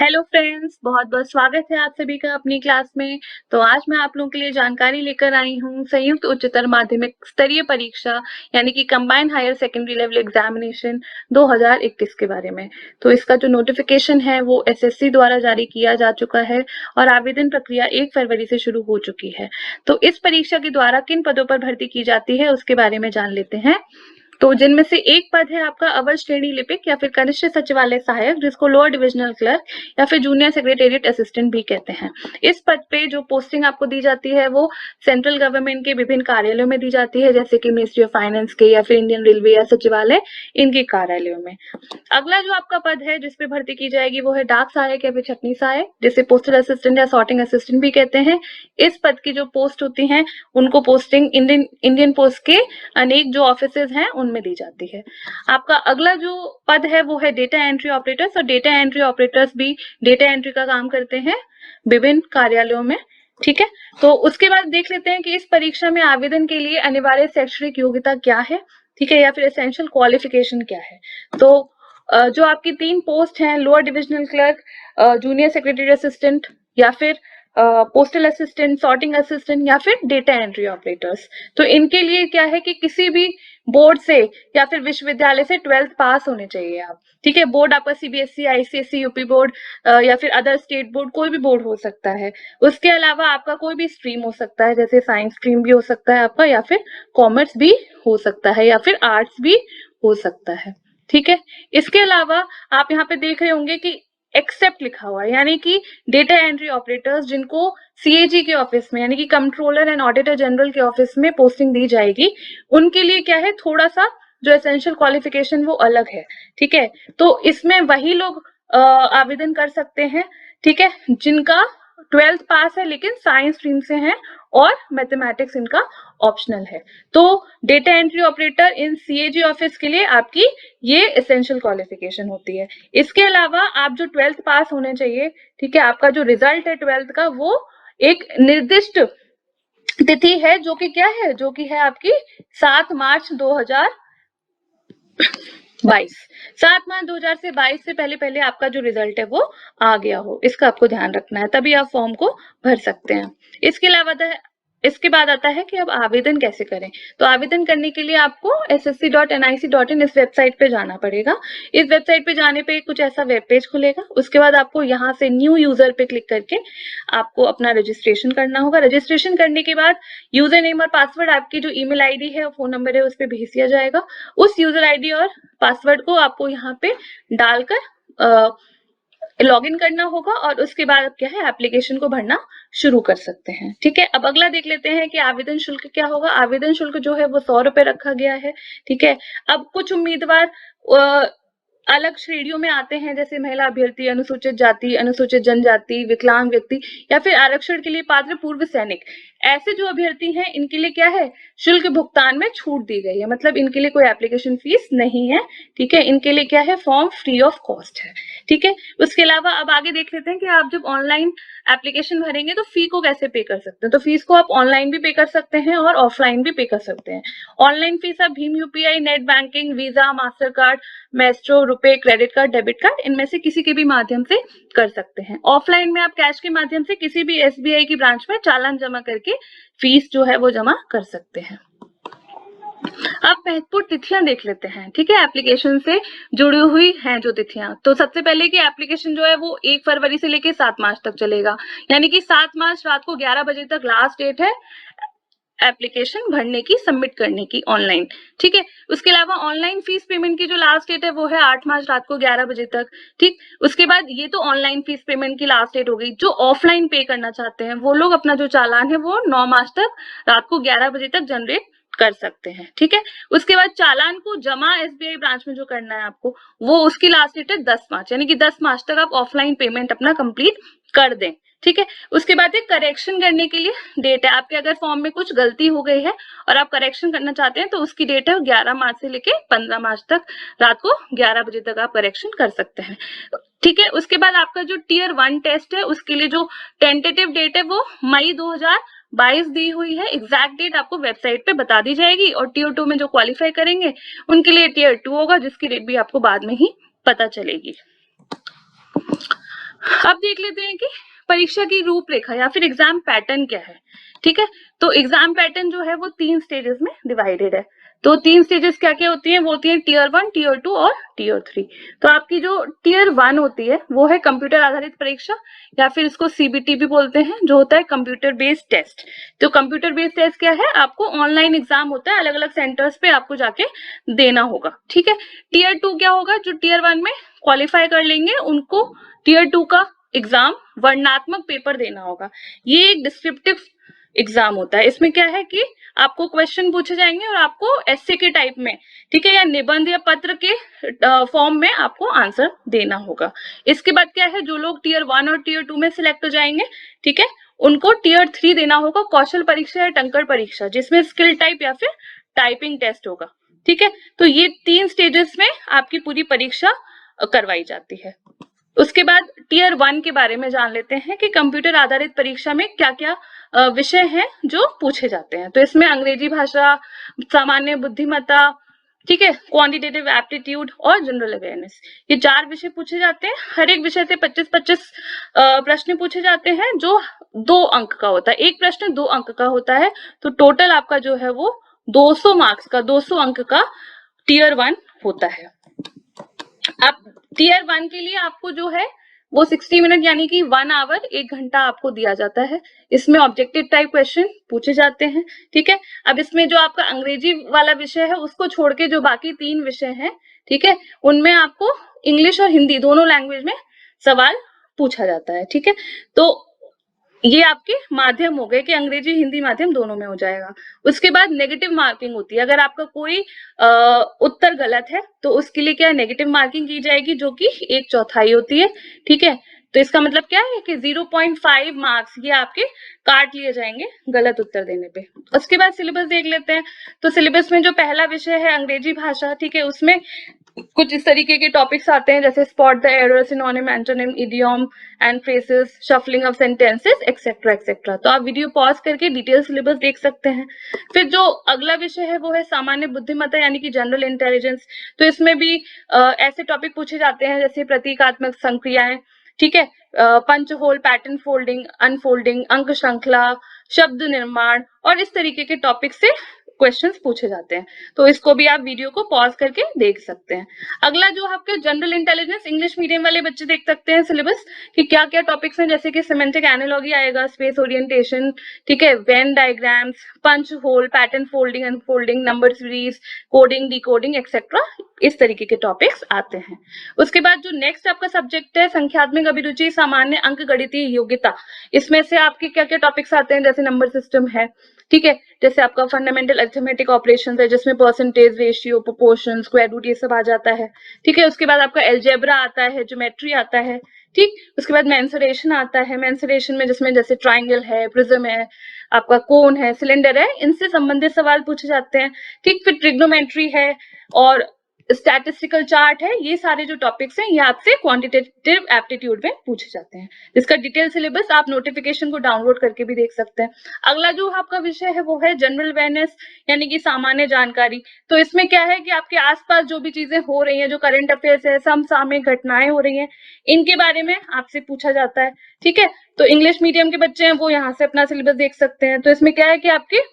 Hello friends, बहुत बहुत स्वागत है आप सभी का अपनी क्लास में। तो आज मैं आप लोगों के लिए जानकारी लेकर आई हूँ संयुक्त उच्चतर माध्यमिक स्तरीय परीक्षा यानी कि combined higher secondary level examination 2021 के बारे में। तो इसका जो नोटिफिकेशन है वो एसएससी द्वारा जारी किया जा चुका है और आवेदन प्रक्रिया 1 फरवरी से शुरू हो चुकी है। तो इस परीक्षा के द्वारा किन पदों पर भर्ती की जाती है उसके बारे में जान लेते हैं। तो जिनमें से एक पद है आपका अवर श्रेणी लिपिक या फिर कनिष्ठ सचिवालय सहायक, जिसको लोअर डिविजनल क्लर्क या फिर जूनियर सेक्रेटेरिएट असिस्टेंट भी कहते हैं। इस पद पे जो पोस्टिंग आपको दी जाती है वो सेंट्रल गवर्नमेंट के विभिन्न कार्यालयों में दी जाती है, जैसे कि मिनिस्ट्री ऑफ फाइनेंस के या फिर इंडियन रेलवे या सचिवालय, इनके कार्यालयों में। अगला जो आपका पद है जिसपे भर्ती की जाएगी वो है डाक सहायक या फिर छटनी सहायक, जिसे पोस्टल असिस्टेंट या सॉर्टिंग असिस्टेंट भी कहते हैं। इस पद की जो पोस्ट होती हैं उनको पोस्टिंग इंडियन पोस्ट के अनेक जो ऑफिसेज हैं उनमें दी जाती है। आपका अगला जो पद है वो है डेटा एंट्री ऑपरेटर्स, और डेटा एंट्री ऑपरेटर्स भी डेटा एंट्री का काम करते हैं विभिन्न कार्यालयों में। ठीक है, तो उसके बाद देख लेते हैं कि इस परीक्षा में आवेदन के लिए अनिवार्य शैक्षणिक योग्यता क्या है, ठीक है, या फिर एसेंशियल क्वालिफिकेशन क्या है। तो जो आपकी 3 पोस्ट हैं, lower divisional clerk, junior secretary assistant या फिर पोस्टल असिस्टेंट, सॉर्टिंग असिस्टेंट या फिर डेटा एंट्री ऑपरेटर्स, तो इनके लिए क्या है कि किसी भी बोर्ड से या फिर विश्वविद्यालय से 12th पास होने चाहिए आप। ठीक है, बोर्ड आपका सीबीएसई, आईसीएसई, यूपी बोर्ड या फिर अदर स्टेट बोर्ड, कोई भी बोर्ड हो सकता है। उसके अलावा आपका कोई भी स्ट्रीम हो सकता है, जैसे साइंस स्ट्रीम भी हो सकता है आपका, या फिर कॉमर्स भी हो सकता है, या फिर आर्ट्स भी हो सकता है। ठीक है, इसके अलावा आप यहाँ पे देख रहे होंगे कि एक्सेप्ट लिखा हुआ है, यानी कि डेटा एंट्री ऑपरेटर्स जिनको सीएजी के ऑफिस में यानी कि कंट्रोलर एंड ऑडिटर जनरल के ऑफिस में पोस्टिंग दी जाएगी, उनके लिए क्या है, थोड़ा सा जो एसेंशियल क्वालिफिकेशन वो अलग है। ठीक है, तो इसमें वही लोग आवेदन कर सकते हैं, ठीक है, जिनका 12th पास है लेकिन साइंस स्ट्रीम से हैं और मैथमेटिक्स इनका ऑप्शनल है। तो डेटा एंट्री ऑपरेटर इन सीएजी ऑफिस के लिए आपकी ये एसेंशियल क्वालिफिकेशन होती है। इसके अलावा आप जो 12th पास होने चाहिए, ठीक है, आपका जो रिजल्ट है 12th का वो एक निर्दिष्ट तिथि है, जो कि क्या है, जो कि है आपकी 7 मार्च 2022। 7 मार्च 2022 से पहले पहले आपका जो रिजल्ट है वो आ गया हो, इसका आपको ध्यान रखना है, तभी आप फॉर्म को भर सकते हैं। इसके बाद आता है कि अब आवेदन कैसे करें। तो आवेदन करने के लिए आपको ssc.nic.in इस वेबसाइट पे जाना पड़ेगा। इस वेबसाइट पे जाने पे कुछ ऐसा वेब पेज खुलेगा। उसके बाद आपको यहाँ से न्यू यूजर पे क्लिक करके आपको अपना रजिस्ट्रेशन करना होगा। रजिस्ट्रेशन करने के बाद यूजर नेम और पासवर्ड, आपकी जो ईमेल आईडी है और फोन नंबर है उस पर भेज दिया जाएगा। उस यूजर आईडी और पासवर्ड को आपको यहाँ पे डालकर लॉगिन करना होगा और उसके बाद क्या है, एप्लीकेशन को भरना शुरू कर सकते हैं। ठीक है, अब अगला देख लेते हैं कि आवेदन शुल्क क्या होगा। आवेदन शुल्क जो है वो 100 रुपए रखा गया है। ठीक है, अब कुछ उम्मीदवार अलग श्रेणियों में आते हैं, जैसे महिला अभ्यर्थी, अनुसूचित जाति, अनुसूचित जनजाति, विकलांग व्यक्ति या फिर आरक्षण के लिए पात्र पूर्व सैनिक। ऐसे जो अभ्यर्थी हैं इनके लिए क्या है, शुल्क भुगतान में छूट दी गई है, मतलब इनके लिए कोई एप्लीकेशन फीस नहीं है। ठीक है, इनके लिए क्या है, फॉर्म फ्री ऑफ कॉस्ट है। ठीक है, उसके अलावा अब आगे देख लेते हैं कि आप जब ऑनलाइन एप्लीकेशन भरेंगे तो फी को कैसे पे कर सकते हैं। तो फीस को आप ऑनलाइन भी पे कर सकते हैं और ऑफलाइन भी पे कर सकते हैं। ऑनलाइन फीस आप Bhim UPI, net banking, visa, master card, maestro, रुपए, क्रेडिट कार्ड, डेबिट कार्ड, इनमें से किसी के भी माध्यम से कर सकते हैं। ऑफलाइन में आप कैश के माध्यम से किसी भी एसबीआई की ब्रांच में चालान जमा करके फीस जो है वो जमा कर सकते हैं। अब महत्वपूर्ण तिथियां देख लेते हैं। ठीक है, एप्लीकेशन से जुड़ी हुई हैं जो तिथियां, तो सबसे पहले की एप्लीकेशन जो है वो 1 फरवरी से लेके 7 मार्च तक चलेगा, यानी कि 7 मार्च रात को 11 बजे तक लास्ट डेट है एप्लीकेशन भरने की, सबमिट करने की ऑनलाइन। ठीक है, उसके अलावा ऑनलाइन फीस पेमेंट की जो लास्ट डेट है वो है 8 मार्च रात को 11 बजे तक। ठीक, उसके बाद ये तो ऑनलाइन फीस पेमेंट की लास्ट डेट हो गई। जो ऑफलाइन पे करना चाहते हैं वो लोग अपना जो चालान है वो 9 मार्च तक रात को 11 बजे तक जनरेट कर सकते हैं। ठीक है, उसके बाद चालान को जमा एसबीआई ब्रांच में जो करना है आपको, वो उसकी लास्ट डेट है 10 मार्च, यानी कि 10 मार्च तक आप ऑफलाइन पेमेंट अपना कंप्लीट कर दें। ठीक है, उसके बाद एक करेक्शन करने के लिए डेट है आपके, अगर फॉर्म में कुछ गलती हो गई है और आप करेक्शन करना चाहते हैं तो उसकी डेट है 11 मार्च से लेके 15 मार्च तक रात को 11 बजे तक आप करेक्शन कर सकते हैं। ठीक है, उसके बाद आपका जो टियर 1 टेस्ट है उसके लिए जो टेंटेटिव डेट है वो मई 2022 दी हुई है। एग्जैक्ट डेट आपको वेबसाइट पे बता दी जाएगी, और टियर 2 में जो क्वालिफाई करेंगे उनके लिए टियर 2 होगा, जिसकी डेट भी आपको बाद में ही पता चलेगी। अब देख लेते हैं कि परीक्षा की रूपरेखा या फिर एग्जाम पैटर्न क्या है। ठीक है, तो एग्जाम पैटर्न जो है वो 3 स्टेजेस में डिवाइडेड है। तो 3 स्टेजेस क्या क्या होती हैं? वो होती है टीयर 1, टीयर 2 और टीयर 3। तो आपकी जो टीयर 1 होती है वो है कंप्यूटर आधारित परीक्षा, या फिर इसको सीबीटी भी बोलते हैं, जो होता है कंप्यूटर बेस्ड टेस्ट। तो कंप्यूटर बेस्ड टेस्ट क्या है? आपको ऑनलाइन एग्जाम होता है, अलग अलग सेंटर्स पे आपको जाके देना होगा। ठीक है, टीयर 2 क्या होगा? जो टीयर 1 में क्वालिफाई कर लेंगे उनको टीयर 2 का एग्जाम वर्णनात्मक पेपर देना होगा। ये एक डिस्क्रिप्टिव एग्जाम होता है। इसमें क्या है कि आपको क्वेश्चन पूछे जाएंगे और आपको एस्से के टाइप में, ठीक है, या निबंध या पत्र के फॉर्म में आपको आंसर देना होगा। इसके बाद क्या है? जो लोग टीयर 1 और टीयर 2 में सिलेक्ट हो जाएंगे, ठीक है, उनको टीयर 3 देना होगा, कौशल परीक्षा या टंकण परीक्षा, जिसमें स्किल टाइप या फिर टाइपिंग टेस्ट होगा। ठीक है, तो ये 3 स्टेजेस में आपकी पूरी परीक्षा करवाई जाती है। उसके बाद टीयर 1 के बारे में जान लेते हैं कि कंप्यूटर आधारित परीक्षा में क्या क्या विषय हैं जो पूछे जाते हैं। तो इसमें अंग्रेजी भाषा, सामान्य बुद्धिमत्ता, ठीक है, क्वांटिटेटिव एप्टीट्यूड और जनरल अवेयरनेस, ये 4 विषय पूछे जाते हैं। हर एक विषय से 25-25 प्रश्न पूछे जाते हैं, जो 2 अंक का होता है। एक प्रश्न 2 अंक का होता है, तो टोटल आपका जो है वो 200 मार्क्स का, 200 अंक का टीयर 1 होता है। अब टीयर 1 के लिए आपको जो है वो 60 मिनट यानी कि 1 आवर, 1 घंटा आपको दिया जाता है। इसमें ऑब्जेक्टिव टाइप क्वेश्चन पूछे जाते हैं। ठीक है, अब इसमें जो आपका अंग्रेजी वाला विषय है उसको छोड़ के जो बाकी 3 विषय हैं, ठीक है, उनमें आपको इंग्लिश और हिंदी दोनों लैंग्वेज में सवाल पूछा जाता है। ठीक है, तो ये आपके माध्यम हो गए कि अंग्रेजी हिंदी माध्यम दोनों में हो जाएगा। उसके बाद नेगेटिव मार्किंग होती है। अगर आपका कोई उत्तर गलत है तो उसके लिए क्या नेगेटिव मार्किंग की जाएगी, जो कि 1/4 होती है। ठीक है, तो इसका मतलब क्या है कि 0.5 मार्क्स ये आपके काट लिए जाएंगे गलत उत्तर देने पे। उसके बाद सिलेबस देख लेते हैं। तो सिलेबस में जो पहला विषय है अंग्रेजी भाषा, ठीक है, उसमें कुछ इस तरीके के टॉपिक्स आते हैं जैसे spot the error, synonym, antonym, idiom and phrases, shuffling of sentences, etcetera etcetera. तो आप वीडियो पॉज करके डिटेल सिलेबस देख सकते हैं। फिर जो अगला विषय है वो है सामान्य बुद्धिमत्ता यानी कि जनरल इंटेलिजेंस। तो इसमें भी ऐसे टॉपिक पूछे जाते हैं जैसे प्रतीकात्मक संक्रियाएं, ठीक है, punch hole, pattern folding, unfolding, अंक श्रृंखला, शब्द निर्माण और इस तरीके के टॉपिक से क्वेश्चंस पूछे जाते हैं। तो इसको भी आप वीडियो को पॉज करके देख सकते हैं। अगला जो आपके जनरल इंटेलिजेंस, इंग्लिश मीडियम वाले बच्चे देख सकते हैं सिलेबस कि क्या क्या टॉपिक्स हैं, जैसे कि सिमेंटिक एनालॉजी आएगा, स्पेस ओरिएंटेशन, ठीक है, Venn diagrams, punch hole, pattern folding, unfolding, number series, coding, decoding etcetera, इस तरीके के टॉपिक्स आते हैं। उसके बाद जो नेक्स्ट आपका सब्जेक्ट है संख्यात्मक अभिरुचि, सामान्य अंक गणितीय योग्यता, इसमें से आपके क्या क्या टॉपिक्स आते हैं, जैसे नंबर सिस्टम है, ठीक है, जैसे आपका फंडामेंटल अरिथमेटिक ऑपरेशंस है जिसमें percentage, ratio, proportion, square root ये सब आ जाता है। ठीक है, उसके बाद आपका एलजेब्रा आता है, ज्योमेट्री आता है, ठीक, उसके बाद मेंसुरेशन आता है। मेंसुरेशन में जिसमें जैसे ट्राइंगल है, प्रिज्म है, आपका कोन है, सिलेंडर है, इनसे संबंधित सवाल पूछे जाते हैं। ठीक, फिर ट्रिग्नोमेट्री है और स्टैटिस्टिकल चार्ट है। ये सारे जो टॉपिक्स हैं ये आपसे क्वांटिटेटिव एप्टीट्यूड में पूछे जाते हैं। इसका डिटेल सिलेबस आप नोटिफिकेशन को डाउनलोड करके भी देख सकते हैं। अगला जो आपका विषय है वो है जनरल अवेयरनेस यानी कि सामान्य जानकारी। तो इसमें क्या है कि आपके आसपास जो भी चीजें हो रही हैं, जो करंट अफेयर्स है, समसामयिक घटनाएं हो रही हैं, इनके बारे में आपसे पूछा जाता है। ठीक है, तो इंग्लिश मीडियम के बच्चे हैं वो यहाँ से अपना सिलेबस देख सकते हैं। तो इसमें क्या है कि आपके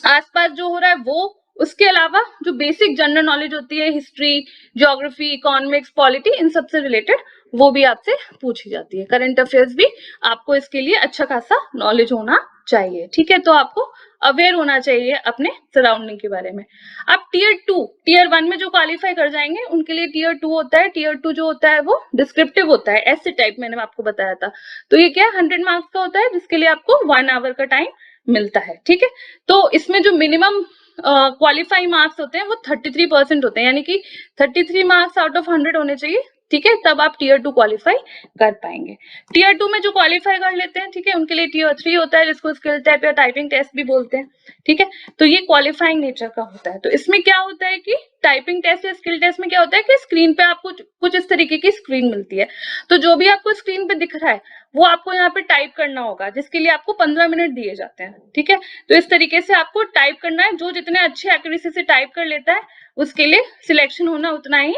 आसपास जो हो रहा है वो, उसके अलावा जो बेसिक जनरल नॉलेज होती है, हिस्ट्री, ज्योग्राफी, इकोनॉमिक्स, पॉलिटी, इन सब से रिलेटेड वो भी आपसे पूछी जाती है। करंट अफेयर्स भी आपको इसके लिए अच्छा खासा नॉलेज होना चाहिए। ठीक है, तो आपको अवेयर होना चाहिए अपने सराउंडिंग के बारे में। अब टीयर 1 में जो क्वालिफाई कर जाएंगे उनके लिए टीयर 2 होता है। टीयर 2 जो होता है वो डिस्क्रिप्टिव होता है, ऐसे टाइप मैंने आपको बताया था। तो ये क्या 100 मार्क्स का होता है जिसके लिए आपको 1 आवर का टाइम मिलता है। ठीक है, तो इसमें जो मिनिमम क्वालिफाई मार्क्स होते हैं वो 33% होते हैं, यानी कि 33 मार्क्स आउट ऑफ 100 होने चाहिए। ठीक है, तब आप टीयर 2 क्वालिफाई कर पाएंगे। टीयर 2 में जो क्वालिफाई कर लेते हैं, ठीक है, उनके लिए टीयर 3 होता है जिसको स्किल टाइप या टाइपिंग टेस्ट भी बोलते हैं। ठीक है, तो ये क्वालिफाइंग नेचर का होता है। तो इसमें क्या होता है कि टाइपिंग टेस्ट या स्किल टेस्ट में क्या होता है कि स्क्रीन पे आपको कुछ इस तरीके की स्क्रीन मिलती है। तो जो भी आपको स्क्रीन पे दिख रहा है वो आपको यहाँ पे टाइप करना होगा, जिसके लिए आपको 15 मिनट दिए जाते हैं। ठीक है, तो इस तरीके से आपको टाइप करना है। जो जितने अच्छे एक्यूरेसी से टाइप कर लेता है उसके लिए सिलेक्शन होना उतना ही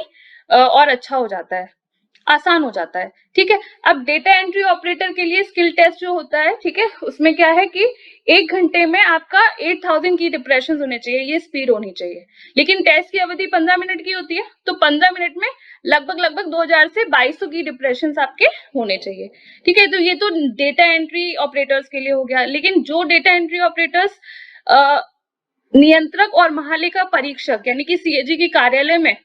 और अच्छा हो जाता है। आसान हो जाता है। ठीक है, अब डेटा एंट्री ऑपरेटर के लिए स्किल टेस्ट जो होता है, ठीक है, उसमें क्या है कि 1 घंटे में आपका 8000 की डिप्रेशन होने चाहिए, ये स्पीड होनी चाहिए। लेकिन टेस्ट की अवधि 15 मिनट की होती है, तो 15 मिनट में लगभग 2000 से 2200 की डिप्रेशन आपके होने चाहिए। ठीक है, तो ये तो डेटा एंट्री ऑपरेटर्स के लिए हो गया। लेकिन जो डेटा एंट्री ऑपरेटर्स नियंत्रक और महालेखा परीक्षक यानी कि सीएजी के कार्यालय में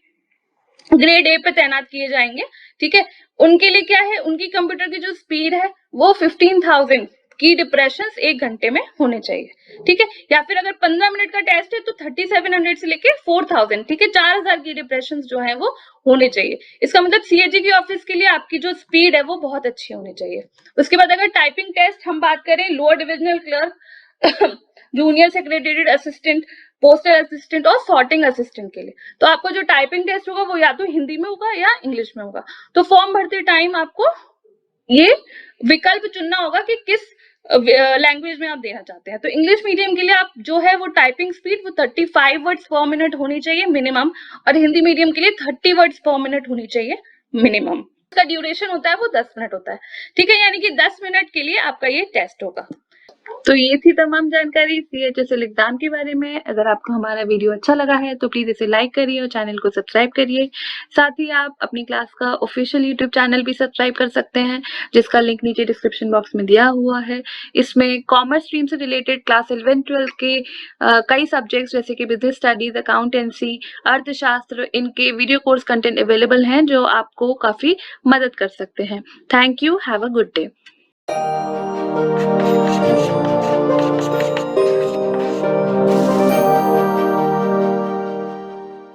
ग्रेड ए पे तैनात किए जाएंगे, ठीक है, उनके लिए क्या है, उनकी कंप्यूटर की जो स्पीड है वो 15000 की डिप्रेशन 1 घंटे में होने चाहिए। ठीक है, या फिर अगर 15 मिनट का टेस्ट है तो 3700 से लेके 4000, ठीक है, 4000 की डिप्रेशन जो है वो होने चाहिए। इसका मतलब सीएजी की ऑफिस के लिए आपकी जो स्पीड है वो बहुत अच्छी होनी चाहिए। उसके बाद अगर टाइपिंग टेस्ट हम बात करें, lower divisional clerk, junior secretary assistant, postal assistant और सॉर्टिंग असिस्टेंट के लिए, तो आपको जो टाइपिंग टेस्ट होगा वो या तो हिंदी में होगा या इंग्लिश में होगा। तो फॉर्म भरते टाइम आपको ये विकल्प चुनना होगा कि किस लैंग्वेज में आप देना चाहते हैं। तो इंग्लिश मीडियम के लिए आप जो है वो टाइपिंग स्पीड वो 35 वर्ड्स पर मिनट होनी चाहिए मिनिमम, और हिंदी मीडियम के लिए 30 वर्ड्स पर मिनट होनी चाहिए मिनिमम। इसका ड्यूरेशन होता है वो 10 मिनट होता है। ठीक है, यानी कि 10 मिनट के लिए आपका ये टेस्ट होगा। तो ये थी तमाम जानकारी सीएचएसएल एग्जाम के बारे में। अगर आपको हमारा वीडियो अच्छा लगा है तो प्लीज इसे लाइक करिए और चैनल को सब्सक्राइब करिए। साथ ही आप अपनी क्लास का ऑफिशियल यूट्यूब चैनल भी सब्सक्राइब कर सकते हैं, जिसका लिंक नीचे डिस्क्रिप्शन बॉक्स में दिया हुआ है। इसमें कॉमर्स स्ट्रीम से रिलेटेड क्लास 11-12 के कई सब्जेक्ट्स जैसे कि बिजनेस स्टडीज, अकाउंटेंसी, अर्थशास्त्र, इनके वीडियो कोर्स कंटेंट अवेलेबल हैं जो आपको काफी मदद कर सकते हैं। Thank you, have a good day.